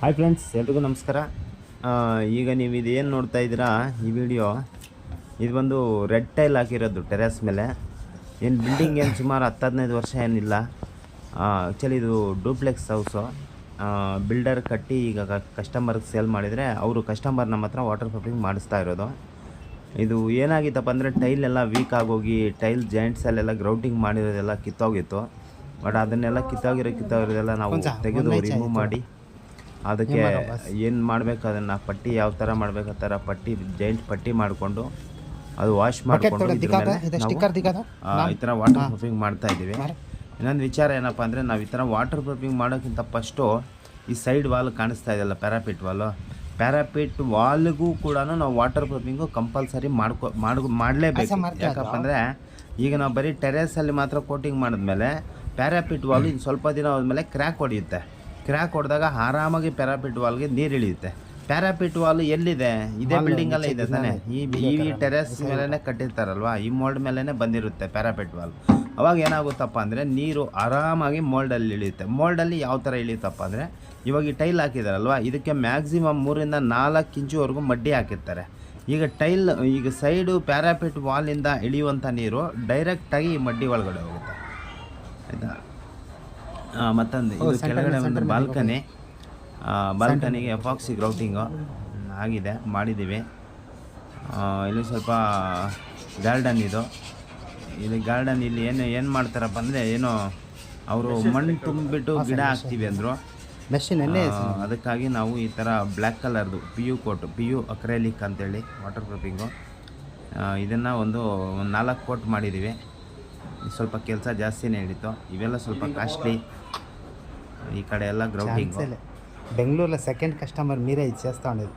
Hi friends, ಎಲ್ರಿಗೂ ನಮಸ್ಕಾರ. ಈಗ ನೀವು ಇದೇನು ನೋಡ್ತಾ ಇದ್ದೀರಾ ಈ ವಿಡಿಯೋ, ಇದು ಬಂದು ರೆಡ್ ಟೈಲ್ ಹಾಕಿರೋದು ಟೆರೆಸ್ ಮೇಲೆ. ಏನು ಬಿಲ್ಡಿಂಗ್ ಏನು ಸುಮಾರು 10-15 ವರ್ಷ ಏನಿಲ್ಲ. ಆ್ಯಕ್ಚುಲಿ ಇದು ಡೂಪ್ಲೆಕ್ಸ್ ಹೌಸು. ಬಿಲ್ಡರ್ ಕಟ್ಟಿ ಈಗ ಕಸ್ಟಮರ್ಗೆ ಸೇಲ್ ಮಾಡಿದರೆ ಅವರು ಕಸ್ಟಮರ್ ನಮ್ಮ ಹತ್ರ ವಾಟರ್ ಪ್ರೂಫಿಂಗ್ ಮಾಡಿಸ್ತಾ ಇರೋದು. ಇದು ಏನಾಗಿತ್ತಪ್ಪ ಅಂದರೆ ಟೈಲ್ ಎಲ್ಲ ವೀಕ್ ಆಗೋಗಿ ಟೈಲ್ ಜಾಯಿಂಟ್ಸಲ್ಲೆಲ್ಲ ಗ್ರೌಟಿಂಗ್ ಮಾಡಿರೋದೆಲ್ಲ ಕಿತ್ತೋಗಿತ್ತು. ಬಟ್ ಅದನ್ನೆಲ್ಲ ಕಿತ್ತೋಗಿರೋದೆಲ್ಲ ನಾವು ತೆಗೆದು ರಿಮೂವ್ ಮಾಡಿ ಅದಕ್ಕೆ ಏನು ಮಾಡಬೇಕು ಅದನ್ನು ಪಟ್ಟಿ ಯಾವ ಥರ ಮಾಡಬೇಕು ಆ ಥರ ಪಟ್ಟಿ ಜಾಯಿಂಟ್ ಪಟ್ಟಿ ಮಾಡಿಕೊಂಡು ಅದು ವಾಶ್ ಮಾಡಿಕೊಂಡು ಈ ಥರ ವಾಟರ್ ಪ್ರೂಫಿಂಗ್ ಮಾಡ್ತಾ ಇದ್ದೀವಿ. ಇನ್ನೊಂದು ವಿಚಾರ ಏನಪ್ಪ ಅಂದರೆ ನಾವು ಈ ಥರ ವಾಟರ್ ಪ್ರೂಫಿಂಗ್ ಮಾಡೋಕ್ಕಿಂತ ಫಸ್ಟು ಈ ಸೈಡ್ ವಾಲ್ ಕಾಣಿಸ್ತಾ ಇದೆಯಲ್ಲ, ಪ್ಯಾರಾಪಿಟ್ ವಾಲ್ಗೂ ಕೂಡ ನಾವು ವಾಟರ್ ಪ್ರೂಫಿಂಗು ಕಂಪಲ್ಸರಿ ಮಾಡಲೇಬೇಕು. ಯಾಕಪ್ಪ ಅಂದರೆ ಈಗ ನಾವು ಬರೀ ಟೆರೇಸಲ್ಲಿ ಮಾತ್ರ ಕೋಟಿಂಗ್ ಮಾಡಿದ್ಮೇಲೆ ಪ್ಯಾರಾಪಿಟ್ ವಾಲ್ ಇನ್ನು ಸ್ವಲ್ಪ ದಿನ ಹೋದ್ಮೇಲೆ ಕ್ರ್ಯಾಕ್ ಹೊಡೆಯುತ್ತೆ. ಕ್ರ್ಯಾಕ್ ಹೊಡೆದಾಗ ಆರಾಮಾಗಿ ಪ್ಯಾರಾಪಿಟ್ ವಾಲ್ಗೆ ನೀರು ಇಳಿಯುತ್ತೆ. ಪ್ಯಾರಾಪಿಟ್ ವಾಲ್ ಎಲ್ಲಿದೆ? ಇದೇ ಬಿಲ್ಡಿಂಗಲ್ಲೇ ಇದೆ ತಾನೆ. ಈ ಟೆರೆಸ್ ಮೇಲೇ ಕಟ್ಟಿರ್ತಾರಲ್ವ, ಈ ಮೋಲ್ಡ್ ಮೇಲೇ ಬಂದಿರುತ್ತೆ ಪ್ಯಾರಾಪಿಟ್ ವಾಲ್. ಅವಾಗ ಏನಾಗುತ್ತಪ್ಪ ಅಂದರೆ ನೀರು ಆರಾಮಾಗಿ ಮೋಲ್ಡಲ್ಲಿ ಇಳಿಯುತ್ತೆ. ಮೋಲ್ಡಲ್ಲಿ ಯಾವ ಥರ ಇಳಿಯುತ್ತಪ್ಪ ಅಂದರೆ, ಇವಾಗ ಈ ಟೈಲ್ ಹಾಕಿದಾರಲ್ವ, ಇದಕ್ಕೆ ಮ್ಯಾಕ್ಸಿಮಮ್ 3-4 ಇಂಚುವರೆಗೂ ಮಡ್ಡಿ ಹಾಕಿರ್ತಾರೆ. ಈಗ ಸೈಡು ಪ್ಯಾರಾಪಿಟ್ ವಾಲಿಂದ ಇಳಿಯುವಂಥ ನೀರು ಡೈರೆಕ್ಟಾಗಿ ಈ ಮಡ್ಡಿ ಒಳಗಡೆ ಹೋಗುತ್ತೆ, ಆಯಿತಾ. ಮತ್ತೊಂದು ಇದು ಕೆಳಗಡೆ ಒಂದು ಬಾಲ್ಕನಿಗೆ ಎಪಾಕ್ಸಿ ಗ್ರೌಟಿಂಗು ಆಗಿದೆ, ಮಾಡಿದ್ದೀವಿ. ಇಲ್ಲಿ ಸ್ವಲ್ಪ ಗಾರ್ಡನ್ ಇದು ಗಾರ್ಡನ್. ಇಲ್ಲಿ ಏನು ಮಾಡ್ತಾರಪ್ಪ ಅಂದರೆ, ಏನೋ ಅವರು ಮಣ್ಣು ತುಂಬಿಬಿಟ್ಟು ಗಿಡ ಹಾಕ್ತೀವಿ ಅಂದರು. ಅದಕ್ಕಾಗಿ ನಾವು ಈ ಥರ ಬ್ಲ್ಯಾಕ್ ಕಲರ್ದು ಪಿ ಯು ಅಕ್ರೆಲಿಕ್ ಅಂತೇಳಿ ವಾಟರ್ ಪ್ರೂಫಿಂಗು, ಇದನ್ನು ಒಂದು 4 ಕೋಟ್ ಮಾಡಿದ್ದೀವಿ. ಸ್ವಲ್ಪ ಕೆಲಸ ಜಾಸ್ತಿನೇ ಹಿಡಿತು. ಇವೆಲ್ಲ ಸ್ವಲ್ಪ ಕಾಸ್ಟ್ಲಿ. ఈ కడ ಎಲ್ಲ గ్రౌండింగ్. బెంగళూరులో సెకండ్ కస్టమర్ మీరే ఇచ్చేస్తా ఉండేది.